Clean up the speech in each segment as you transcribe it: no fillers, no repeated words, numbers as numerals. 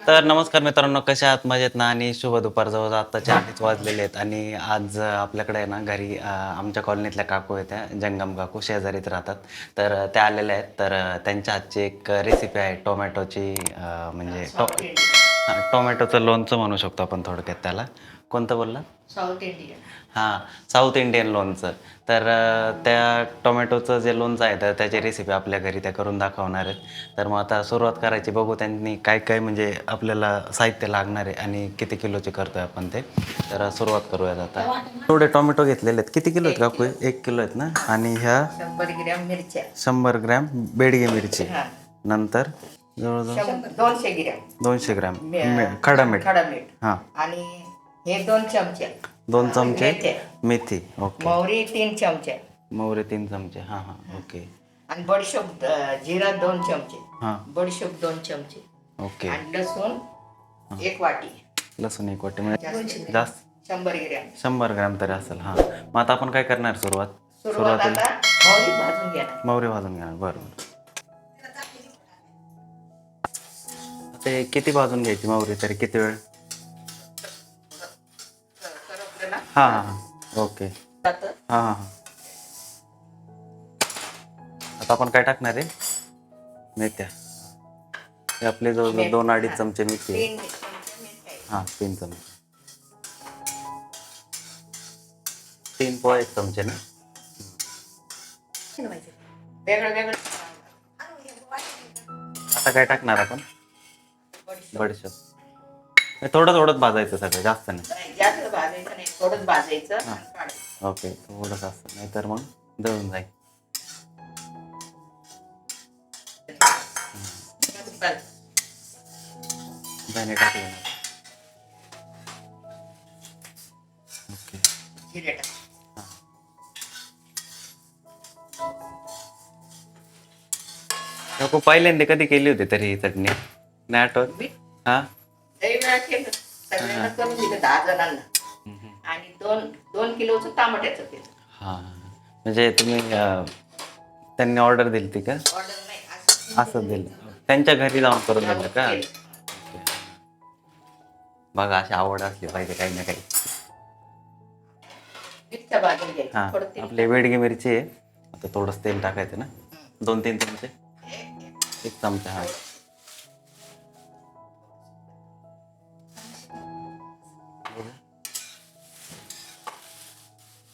तर नमस्कार मित्रांनो, कशा आहात? मजेत ना? आणि शुभ दुपार. जवळ आत्ताचे 8च वाजलेले आहेत आणि आज आपल्याकडे आहे ना घरी आमच्या कॉलनीतल्या काकू आहेत, त्या जंगम काकू शेजारीच राहतात. तर त्या आलेल्या आहेत. तर त्यांच्या हातची एक रेसिपी आहे टोमॅटोची, म्हणजे साऊथ इंडियन. टोमॅटोचं लोणचं म्हणू शकतो आपण थोडक्यात त्याला. कोणतं बोलला? South Indian. हां, साऊथ इंडियन लोणचं. तर त्या टोमॅटोचं जे लोणचं आहे, तर त्याची रेसिपी आपल्या घरी त्या करून दाखवणार आहेत. तर मग आता सुरुवात करायची. बघू त्यांनी काय-काय म्हणजे आपल्याला साहित्य लागणार आहे आणि किती किलोचे करतोय आपण ते. तर सुरुवात करूयात आता. थोडे टोमॅटो घेतलेले आहेत. किती किलो आहेत 1 काकू? किलो. 1 किलो आहेत ना? आणि ह्या 100 ग्रॅम मिरच्या. 100 ग्रॅम बेडगी मिरची. हां. नंतर जवळ-जवळ 200 ग्रॅम 200 ग्रॅम मे- खडा मीठ. खडा मीठ. हां, आणि हे 2 चमचे 2 चमचे मेथ्या. मेथी. ओके. मोहरी 3 चमचे मोहरी 3 चमचे. हां, हां. ओके. आणि बडीशोप जिरा 2 चमचे. हां, बडीशोप 2 चमचे. ओके. आणि लसूण 1 वाटी. लसूण 1 वाटी म्हणजे जास्त जास्त 100 ग्रॅम. 100 ग्रॅम तरी असेल. हां, मग आता आपण काय करणार सुरुवात? सुरुवात सुरुवातीला आता मोहरी भाजून घेणार. मोहरी भाजून घेणार. बरं, बरं. ते किती भाजून घ्यायची मोहरी तरी किती वेळ? करपलं ना हां, हां, हां. ओके. जातं. हां, हां, हां. आता आपण काय टाकणार आहे? मेथ्या. हे आपले जवळजवळ 2-2.5 चमचे मेथी आहे. 3 चमचे मीठ आहे. हां, 3 चमचे. 3 पोहा 1 चमचे ना? वेगळं वेगळं आता काय टाकणार आपण? बडीशोप. बडीशेप. हे थोडं थोडंच भाजायचं सगळं, जास्त नाही. नाही, जास्त भाजायचं नाही, थोडंच भाजायचं हां. आणि काढायचं. ओके, थोडंसं असतं, नाही तर मग जळून जाईल. बस. धने टाकले ना. ओके. जिरे टाक. नको, पहिल्यांदा कधी केली होती तरी ही चटणी? नाही आठवत? मी हां? लई वेळा केलं, सगळ्यांना करून दिलं 10 जणांना. आणि 2 किलोचं टमाट्याचं केलं. हां, म्हणजे तुम्ही त्यांनी ऑर्डर दिली ती का? ऑर्डर नाही, असं असं दिलं. त्यांच्या घरी जाऊन करून दिलं का? केलं. ओके. बघा, अशी आवड असली पाहिजे काही ना काही. मिरच्या भाजून घ्यायचं, हां, थोडं तेल आपली बेडगी मिरची आहे. आता थोडंसं तेल टाकायचं ना? 2-3 चमचे? टाक. 1 चमचा. हां.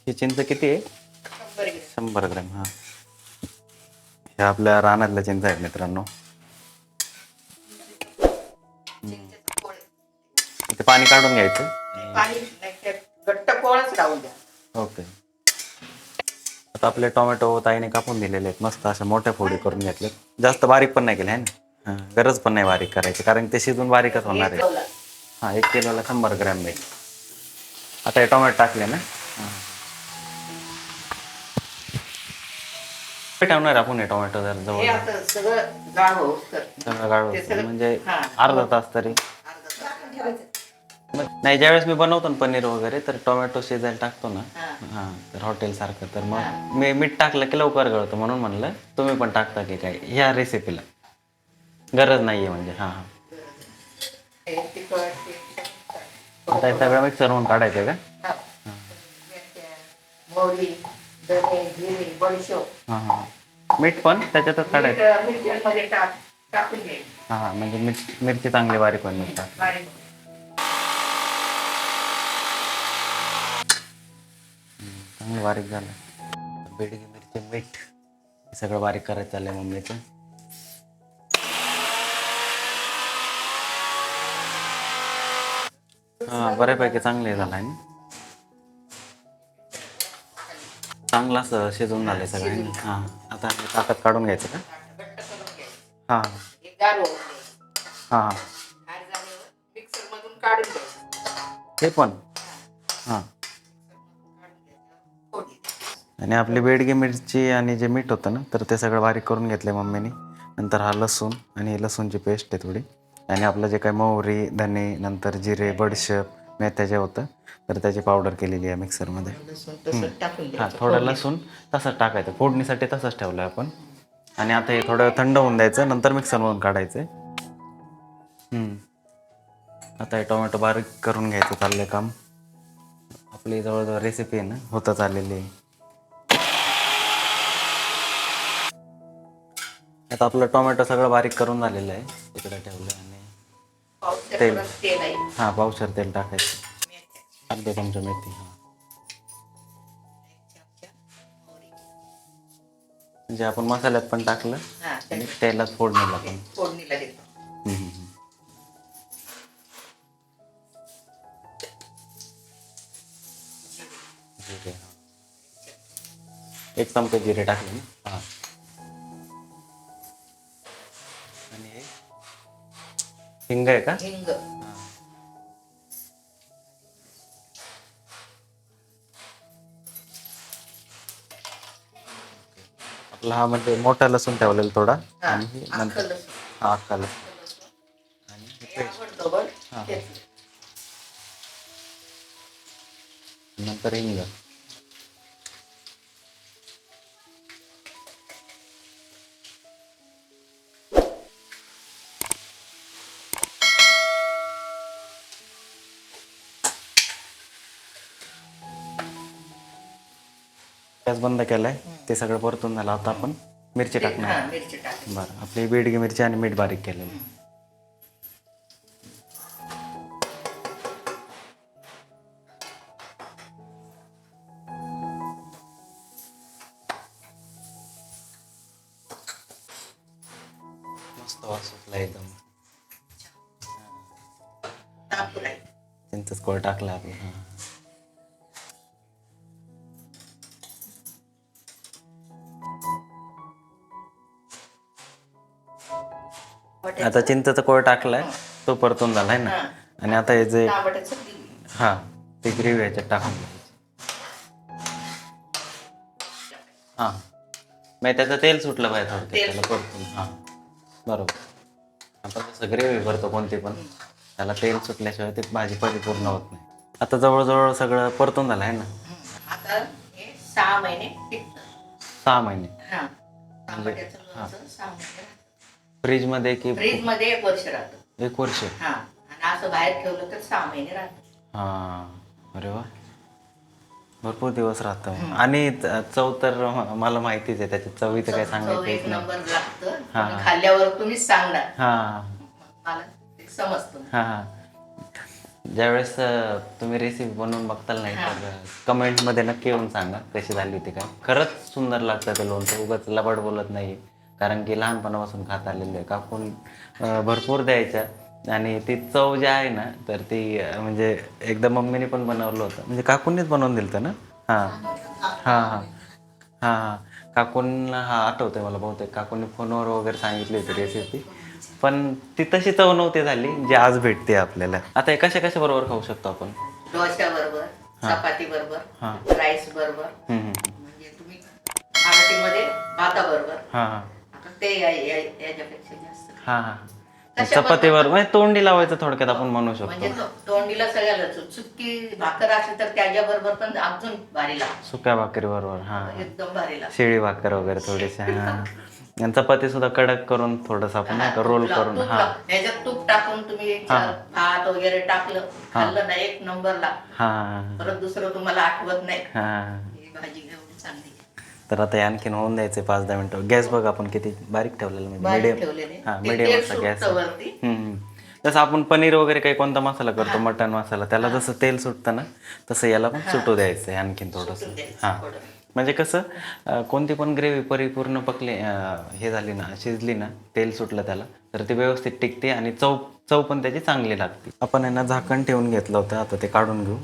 ही चिंच किती आहे? 100 ग्रॅम. 100 ग्रॅम. हां, हे आपल्या रानातल्या चिंच आहेत मित्रांनो. चिंचेचं कोळ. ते पाणी काढून घ्यायचं. पाणी नाही, त्यात घट्ट कोळच राहून द्या. ओके. आता आपले टोमॅटो ताईने कापून दिलेले आहेत, मस्त अशा मोठ्या फोडी करून घेतल्यात. जास्त बारीक पण नाही केले आहे ना? हां, गरज पण नाही बारीक करायची, कारण ते शिजून बारीकच होणार आहे. ठेवला. हां, 1 किलोला 100 ग्रॅम मीठ. आता हे टोमॅटो टाकले ना? हां. ठेवणार आपण हे टोमॅटो जर हे जवळ आता सगळं गाळ होऊ तर सगळं गाळून, ते सगळं- म्हणजे हां. अर्धा तास तरी. अर्धा तास. नाही, ज्यावेळेस मी बनवतो ना पनीर वगैरे, तर टोमॅटो शिजायला टाकतो ना. हां. हां, तर हॉटेलसारखं, तर मग मी मीठ टाकलं की लवकर गळतं, म्हणून म्हणलं तुम्ही पण टाकता की काय ह्या रेसिपीला? गरज नाही आहे म्हणजे. हां, हां. हे तिखट, ते आता हे सगळं मिक्सर होऊन काढायचं का? हां. मिरच्या, मोहरी, धने, जिरे, बडीशोप. हां, हां. मीठ पण त्याच्यातच काढायचं? मिरच्यांमध्ये टाकून घ्यायचं. हां, हां, म्हणजे मिरची चांगली बारीक होईल मीठ टाक. बारीक. चांगलं बारीक झालं. बेडगी मिरची, मीठ, हे सगळं बारीक करायचं चाललंय मम्मीचं. हां, बऱ्यापैकी चांगले झालं आहे ना? चांगलं असं शिजून झालंय सगळं आहे ना? हां, आता हे ताटात काढून घ्यायचं का? घट्ट करून घ्यायचं. हां, हे गार होऊन द्यायचं. हां, हां. गार झाल्यावर मिक्सरमधून काढून घ्यायचं. हे पण. हां, काढून घ्यायचं. फोडणी द्यायची. आणि आपली बेडगी मिरची आणि जे मीठ होतं ना, तर ते सगळं बारीक करून घेतलं मम्मीने. नंतर हा लसूण आणि लसूणची पेस्ट आहे थोडी, आणि आपलं जे काही मोहरी, धने, नंतर जिरे, बडीशेप, मेथ्या जे होतं, तर त्याची पावडर केलेली आहे मिक्सरमध्ये. लसूण तसंच टाकून हां, द्यायचं. थोडं फोडणी. लसूण तसंच टाकायचं, फोडणीसाठी तसंच ठेवलं आपण. आणि आता हे थोडं थंड होऊन द्यायचं, नंतर मिक्सरमधून काढायचं. आता हे टोमॅटो बारीक करून घ्यायचं चाललंय काम. आपली जवळजवळ रेसिपी आहे ना होतच आलेली आहे. आता आपलं टोमॅटो सगळं बारीक करून झालेलं आहे. इकडे ठेवलं आणि तेल. तेल आहे. हां, पावशेर तेल टाकायचं. मेथ्या. अर्धा चमचा मेथी. हां, एक चमचा मोहरी. म्हणजे आपण मसाल्यात पण टाकलं हा, आणि तेलात फोडणीला पण. फोडणीला देतो. हम्म, हम्म, हम्म. जिरे, हां. एक चमचा जिरे टाकले ना. हां, आणि हे हिंग आहे का? हिंग. हां. आपला हा म्हणजे मोठा लसूण ठेवलेला थोडा. हा, आणि हे अख्खं नंतर लसूण. हा अख्खा लसूण. अख्खं लसूण. आणि हे हे पेस्ट. आवडतं हां, घेतलं. नंतर हिंग. गॅस बंद केलाय. ते सगळं परतून झालं. आता आपण मिरची टाकणार. हा, मिरची टाकायची. बरं, आपली बेडगी मिरची आणि मीठ बारीक केलेलं. मस्त वास सुटला एकदम. टाकू नाही. चिंचच कोळ टाकला आपण. हां, आता चिंचचा कोळ टाकलाय. तो परतून झालाय ना. हा. आणि आता हे जे टमाट्याचं बी. हां, ते ग्रेव्ही ह्याच्यात टाकून द्यायची. हां, मग त्याचं तेल सुटलं पाहिजे थोडक्यात तेल त्याला परतून. हां, बरोबर. आपण जसं ग्रेव्ही भरतो कोणती पण, त्याला तेल सुटल्याशिवाय ती भाजी परिपूर्ण होत नाही. आता जवळजवळ सगळं परतून झालं आहे ना. आता हे 6 महिने टिकतं. 6 महिने. हा, टमाट्याचं लोणचं 6 महिने राहतं. फ्रीजमध्ये की फ्रीज मध्ये 1 वर्ष राहतं. 1 वर्ष? हा, आणि असं बाहेर ठेवलं तर 6 महिने राहतं. हां, अरे वा, भरपूर दिवस राहतं. आणि चव तर मला माहितीच आहे त्याची. चवीचं काही चव सांगायचं एक नाही. नंबर लागतं. हा. तुम्ही खाल्ल्यावर तुम्हीच सांगणार. हां, मला ते समजतं. हां, हां. ज्यावेळेस तुम्ही रेसिपी बनवून बघताल नाही तर कमेंटमध्ये नक्की येऊन सांगा कशी झाली होती काय. खरंच सुंदर लागतं ते लोणचं. उगाच लबाड बोलत नाही. कारण की लहानपणापासून खात आलेलं आहे. काकून भरपूर द्यायच्या. आणि ती चव जी आहे ना तर ती म्हणजे एकदा मम्मीने पण बनवलं होतं. म्हणजे काकूंनीच बनवून दिलं होतं ना. हां, हां, हां, हां, हां. काकूंना आठवतंय मला बहुतेक. काकूंनी फोनवर वगैरे सांगितली होती रेसिपी. पण ती तशी चव नव्हती झाली जी आज भेटते आपल्याला. आता हे कशा बरोबर खाऊ शकतो आपण? डोश्या बरोबर, चपाती बरोबर, हां. राईस बरोबर. हम्म, हम्म. म्हणजे तुम्ही मराठीमध्ये भाताबरोबर. हां, हां, आता ते याच्यापेक्षा जास्त. हां, हां. कशा चपातीवर म्हणजे तोंडी लावायचं थोडक्यात आपण म्हणू म्हणजे शकतो. तोंडीला सगळ्याला सुकी भाकर असेल तर त्याच्याबरोबर पण अजून भारी लागतं. सुक्या भाकरी बरोबर. हां, एकदम भारी लागतं. शिळी भाकर वगैरे थोडीशी. हां, आणि चपाती सुद्धा कडक करून थोडंसं आपण नाही का रोल करून. हां, ह्याच्यात तूप टाकून तुम्ही भात वगैरे टाकलं खाल्लं ना, एक नंबर लागतं. हां, परत दुसरं तुम्हाला आठवत नाही हां. ही भाजी एवढी चांगली. तर आता हे आणखीन होऊन द्यायचं 5-10 मिनटं. गॅस बघ आपण किती बारीक ठेवलेला म्हणजे बारीक मीडियम. ठेवलेले. हां, ते मीडियम तेल असा गॅस. सुटतं वरती. जसं आपण पनीर वगैरे काही कोणता मसाला करतो, मटण मसाला, त्याला जसं तेल सुटतं ना तसं याला पण सुटू द्यायचं आहे आणखीन थोडंसं. सुटून द्यायचं हां, थोडं. म्हणजे कसं कोणती पण ग्रेव्ही परिपूर्ण पकली हे झाली ना, शिजली ना, तेल सुटलं त्याला, तर ती व्यवस्थित टिकते आणि चव चव पण त्याची चांगली लागते. आपण यांना झाकण ठेवून घेतलं होतं. आता ते काढून घेऊ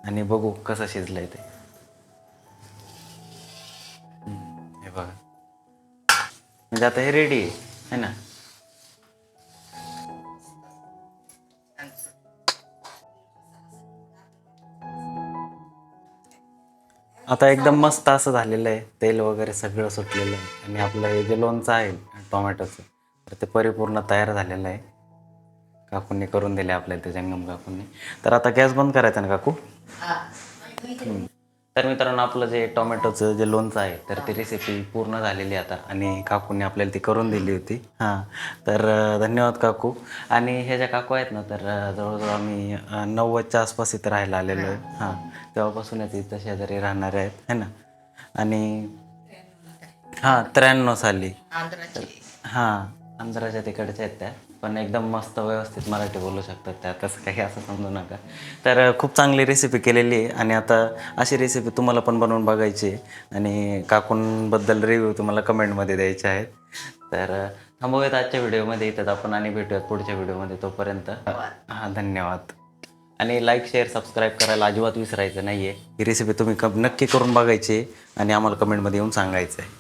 आणि बघू कसं शिजलंय ते. हे बघा, म्हणजे आता हे रेडी आहे ना. आता एकदम मस्त असं झालेलं आहे. तेल वगैरे सगळं सुटलेलं आहे आणि आपलं हे जे लोणचं आहे टोमॅटोचं तर ते परिपूर्ण तयार झालेलं आहे. काकूंनी करून दिले आपल्याला ते, जंगम काकूंनी. तर आता गॅस बंद करायचा ना काकू. हा. तर मित्रांनो आपलं जे टोमॅटोचं जे लोणचं आहे तर ती रेसिपी पूर्ण झालेली आहे आता आणि काकूंनी आपल्याला ती करून दिली होती. हां, तर धन्यवाद काकू. आणि हे ज्या काकू आहेत ना तर जवळजवळ आम्ही 90च्या आसपास इथं राहायला आलेलो आहे. हां, तेव्हापासूनच इथं शेजारी राहणारे आहेत है ना. आणि हां 93 साली. आंध्राची हां, आंध्राच्या तिकडच्या आहेत त्या. पण एकदम मस्त व्यवस्थित मराठी बोलू शकतात त्या, तसं काही असं समजू नका. तर खूप चांगली रेसिपी केलेली आहे आणि आता अशी रेसिपी तुम्हाला पण बनवून बघायची आहे आणि काकूंबद्दल रिव्ह्यू तुम्हाला कमेंटमध्ये द्यायचे आहेत. तर थांबूयात आजच्या व्हिडिओमध्ये इथं आपण आणि भेटूयात पुढच्या व्हिडिओमध्ये. तोपर्यंत हां धन्यवाद. आणि लाईक शेअर सबस्क्राईब करायला अजिबात विसरायचं नाही आहे. ही रेसिपी तुम्ही नक्की करून बघायची आणि आम्हाला कमेंटमध्ये येऊन सांगायचं आहे.